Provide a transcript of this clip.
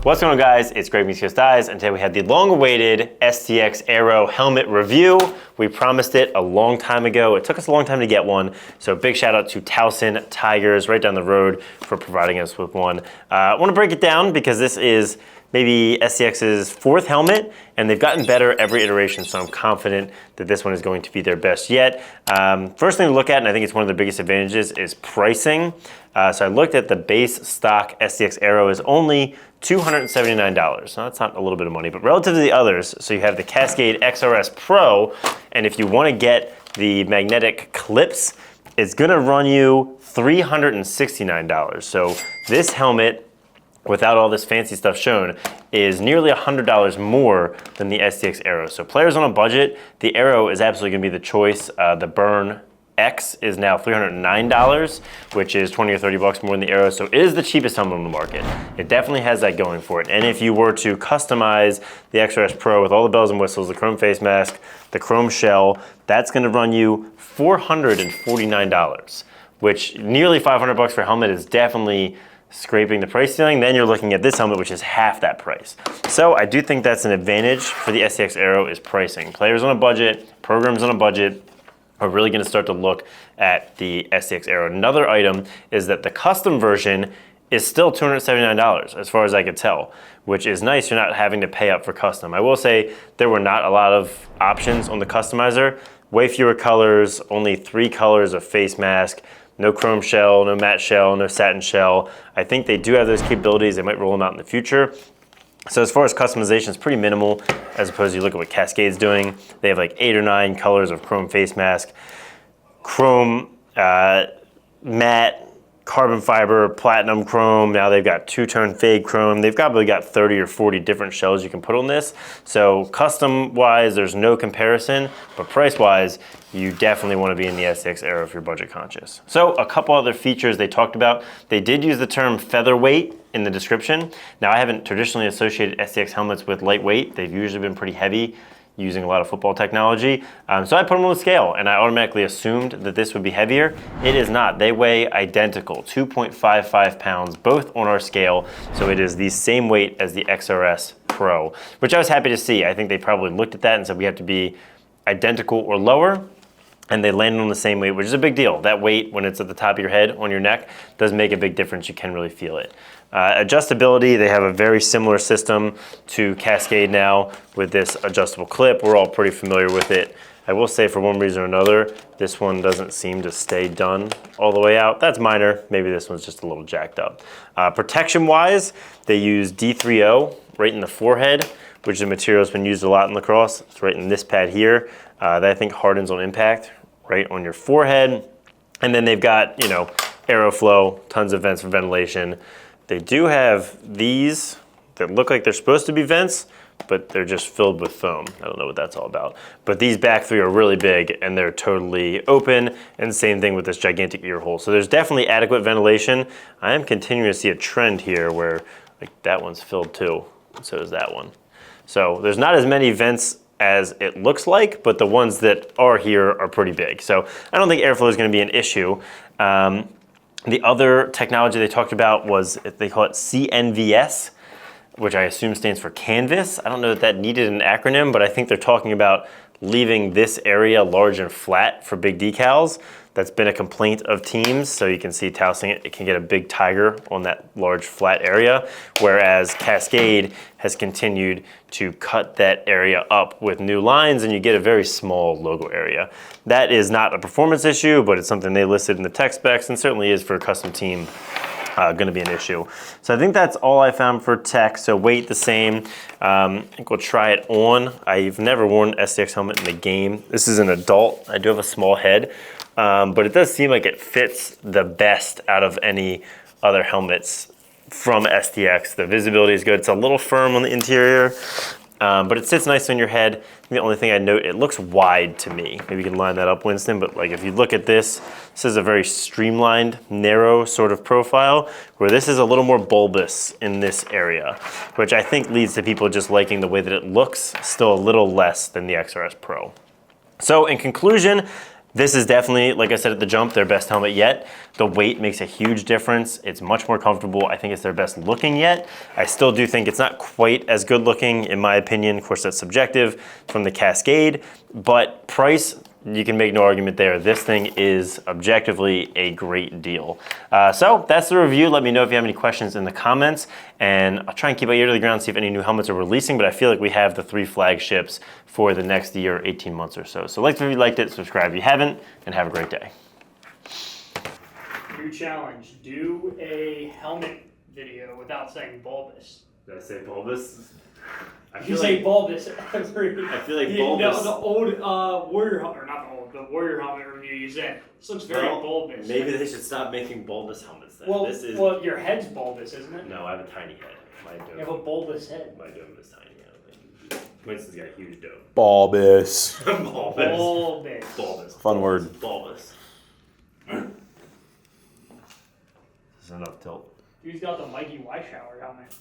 What's going on, guys? It's Greg Musios Dies, and today we have the long-awaited STX Aero helmet review. We promised it a long time ago. It took us a long time to get one, so big shout out to Towson Tigers right down the road for providing us with one. I want to break it down because this is maybe STX's fourth helmet, and they've gotten better every iteration, so I'm confident that this one is going to be their best yet. First thing to look at, and I think it's one of the biggest advantages, is pricing. So I looked at the base stock STX Aero is only $279. Now that's not a little bit of money, but relative to the others, so you have the Cascade XRS Pro, and if you want to get the magnetic clips, it's gonna run you $369. So this helmet, without all this fancy stuff shown, is nearly $100 more than the STX Aero. So players on a budget, the Aero is absolutely gonna be the choice. The Burn X is now $309, which is 20 or 30 bucks more than the Aero, so it is the cheapest helmet on the market. It definitely has that going for it. And if you were to customize the XRS Pro with all the bells and whistles, the chrome face mask, the chrome shell, that's gonna run you $449, which nearly 500 bucks for a helmet is definitely scraping the price ceiling. Then you're looking at this helmet, which is half that price. So I do think that's an advantage for the STX Aero, is pricing. Players on a budget, programs on a budget, are really gonna start to look at the STX Aero. Another item is that the custom version is still $279 as far as I could tell, which is nice. You're not having to pay up for custom. I will say there were not a lot of options on the customizer. Way fewer colors, only 3 colors of face mask, no chrome shell, no matte shell, no satin shell. I think they do have those capabilities. They might roll them out in the future. So as far as customization, it's pretty minimal as opposed to you look at what Cascade's doing. They have like 8 or 9 colors of chrome face mask, chrome, matte, carbon fiber, platinum chrome. Now they've got 2-tone fade chrome. They've probably got 30 or 40 different shells you can put on this. So custom-wise, there's no comparison, but price-wise, you definitely want to be in the STX Aero if you're budget conscious. So a couple other features they talked about. They did use the term featherweight in the description. Now I haven't traditionally associated STX helmets with lightweight. They've usually been pretty heavy, using a lot of football technology. So I put them on the scale and I automatically assumed that this would be heavier. It is not. They weigh identical, 2.55 pounds, both on our scale. So it is the same weight as the XRS Pro, which I was happy to see. I think they probably looked at that and said we have to be identical or lower, and they landed on the same weight, which is a big deal. That weight, when it's at the top of your head, on your neck, does make a big difference. You can really feel it. Adjustability, they have a very similar system to Cascade now with this adjustable clip. We're all pretty familiar with it. I will say for one reason or another, this one doesn't seem to stay done all the way out. That's minor. Maybe this one's just a little jacked up. Protection-wise, they use D3O right in the forehead, which is a material that's been used a lot in lacrosse. It's right in this pad here. That I think hardens on impact right on your forehead. And then they've got, you know, aeroflow, tons of vents for ventilation. They do have these that look like they're supposed to be vents, but they're just filled with foam. I don't know what that's all about. But these back 3 are really big and they're totally open, and same thing with this gigantic ear hole. So there's definitely adequate ventilation. I am continuing to see a trend here where like that one's filled too, and so is that one. So there's not as many vents as it looks like, but the ones that are here are pretty big. So I don't think airflow is gonna be an issue. The other technology they talked about was, they call it CNVS, which I assume stands for canvas. I don't know that that needed an acronym, but I think they're talking about leaving this area large and flat for big decals. That's been a complaint of teams. So you can see Towson, it can get a big tiger on that large flat area, whereas Cascade has continued to cut that area up with new lines, and you get a very small logo area. That is not a performance issue, but it's something they listed in the tech specs, and certainly is for a custom team gonna be an issue. So I think that's all I found for tech. So weight the same. I think we'll try it on. I've never worn an STX helmet in the game. This is an adult. I do have a small head, but it does seem like it fits the best out of any other helmets from STX. The visibility is good. It's a little firm on the interior, but it sits nice on your head. The only thing I note, it looks wide to me. Maybe you can line that up, Winston, but like if you look at this, this is a very streamlined, narrow sort of profile, where this is a little more bulbous in this area, which I think leads to people just liking the way that it looks, still a little less than the XRS Pro. So in conclusion, This is definitely, like I said at the jump, their best helmet yet. The weight makes a huge difference. It's much more comfortable. I think it's their best looking yet. I still do think it's not quite as good looking, in my opinion. Of course, that's subjective from the Cascade, but price, you can make no argument there. This thing is objectively a great deal. So that's the review. Let me know if you have any questions in the comments, and I'll try and keep my ear to the ground, see if any new helmets are releasing, but I feel like we have the 3 flagships for the next year, 18 months or so. So like if you liked it, subscribe if you haven't, and have a great day. New challenge, do a helmet video without saying bulbous. Did I say bulbous? You say bulbous every. I feel like bulbous. The old Warrior helmet, or not the old, the Warrior helmet review you said, this looks very bulbous. Maybe they should stop making bulbous helmets then. Well, your head's bulbous, isn't it? No, I have a tiny head. You have a bulbous head. My dome is tiny, I don't think. Winston's got a huge dome. Bulbous. Bulbous. Bulbous. Fun word. Bulbous. This is enough tilt. Dude's got the Mikey Weishauer helmet.